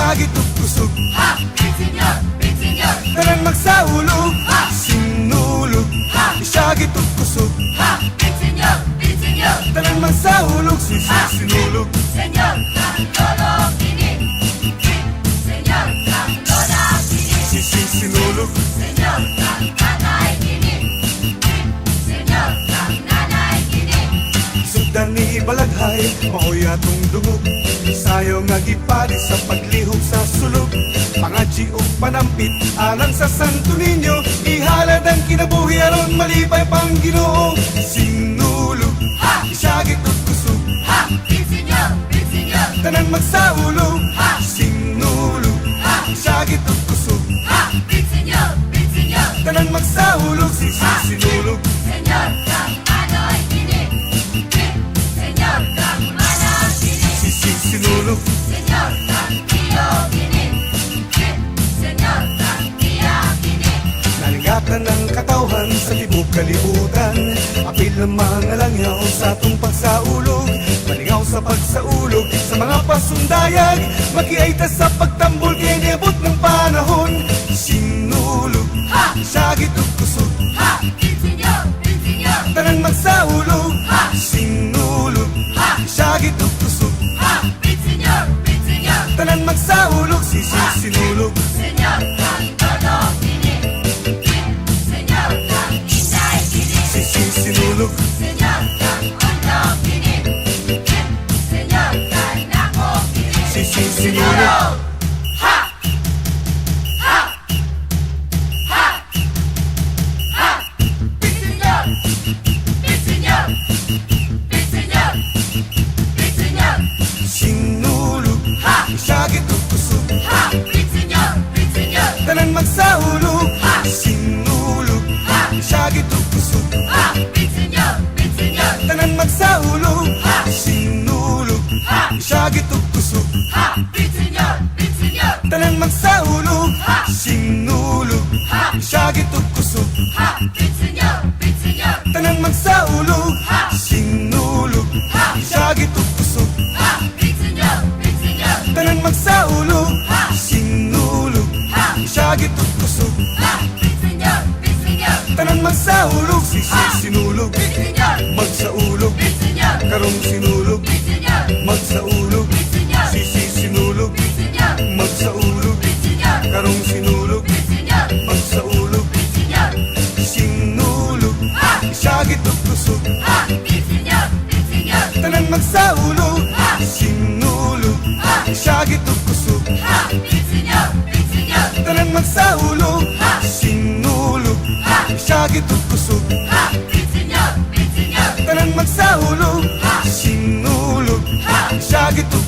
Isagit ug kusog, ha, Pinsinyor, Pinsinyor, tanan magsaulog, ha, sinulog, ha, isagit ug kusog, ha, Pinsinyor, Pinsinyor, tanan magsaulog, sinulog. Senyor, kang lolo kini, Senyor, kang lola kini, Sinulog. Senyor, kang tatay kini, Senyor, kang nanay kini, Sugdan ni Balaghay, maoy atong dungog, sayo nga gipali sa paglihok sa sulog. Pangadji ug panampit alang sa Santo Niño, ihalad ang kinabuhi aron malipay pang Ginoo. Sinulog, ha, isagit ug kusog, ha, Pinsinyor, Pinsinyor, tanan magsaulog, ha, sinulog, ha, isagit ug kusog, ha, Pinsinyor, Pinsinyor, tanan magsaulog, sinulog. Senyor, kang anoy kini, Senyor, kang mana kini, Sinulog. Senyor, kang tiyo kini, Senyor, kang tiya kini, Nalingatan ng katawhan sa tibok kalibutan, apil ng mga langyaw sa atong pagsaulog. Malingaw sa pagsaulog sa mga pasundayag, magiaita sa pagtambol kay niabot ng panahon. Sinulog, ha, isagit ug kusog, ha, Pinsinyor, Pinsinyor, tanan magsaulog, ha, sinulog, ha, isagit ug kusog, ha, Pinsinyor, Pinsinyor, tanan magsaulog, sinulog. Senyor, kang lolo kini, Senyor, kang inday kini, Sinulog. Senyor, kang ondo kini, Senyor, kang nako kini, Sinulog. ha, ha, ha, ha, Pinsinyor, Pinsinyor, Pinsinyor, Pinsinyor, Sinulog, ha, isagit ug kusog, ha, Pinsinyor, Pinsinyor, tanan magsaulog, ha, sinulog, ha, isagit ug kusog, ha, Pinsinyor, Pinsinyor, tanan magsaulog, ha, sinulog, ha, isagit ug kusog, ha, Pinsinyor, Pinsinyor, tanan magsaulog, ha, sinulog, ha, isagit ug kusog, ha, Pinsinyor, Pinsinyor, tanan magsaulog, ha, sinulog, ha, isagit ug kusog, ha, Pinsinyor, Pinsinyor, tanan magsaulog, ha, sinulog, ha, isagit ug kusog, ha, Pinsinyor, Pinsinyor, tanan magsaulog, sinulog, Pinsinyor, magsaulog, Pinsinyor, karong sinulog, Pinsinyor, magsaulog, Pinsinyor, sinulog, Pinsinyor, magsaulog, Pinsinyor, karong sinulog, Pinsinyor, magsaulog, Pinsinyor, sinulog, ha, isagit ug kusog, ha, Pinsinyor, Pinsinyor, tanan magsaulog, ha, sinulog, ha, isagit ug kusog, ha, Pinsinyor, Pinsinyor, tanan magsaulog, ha, sinulog, ha, isagit ug kusog, ha, Pinsinyor, Pinsinyor, tanan magsaulog, ha, sinulog, ha, isagit ug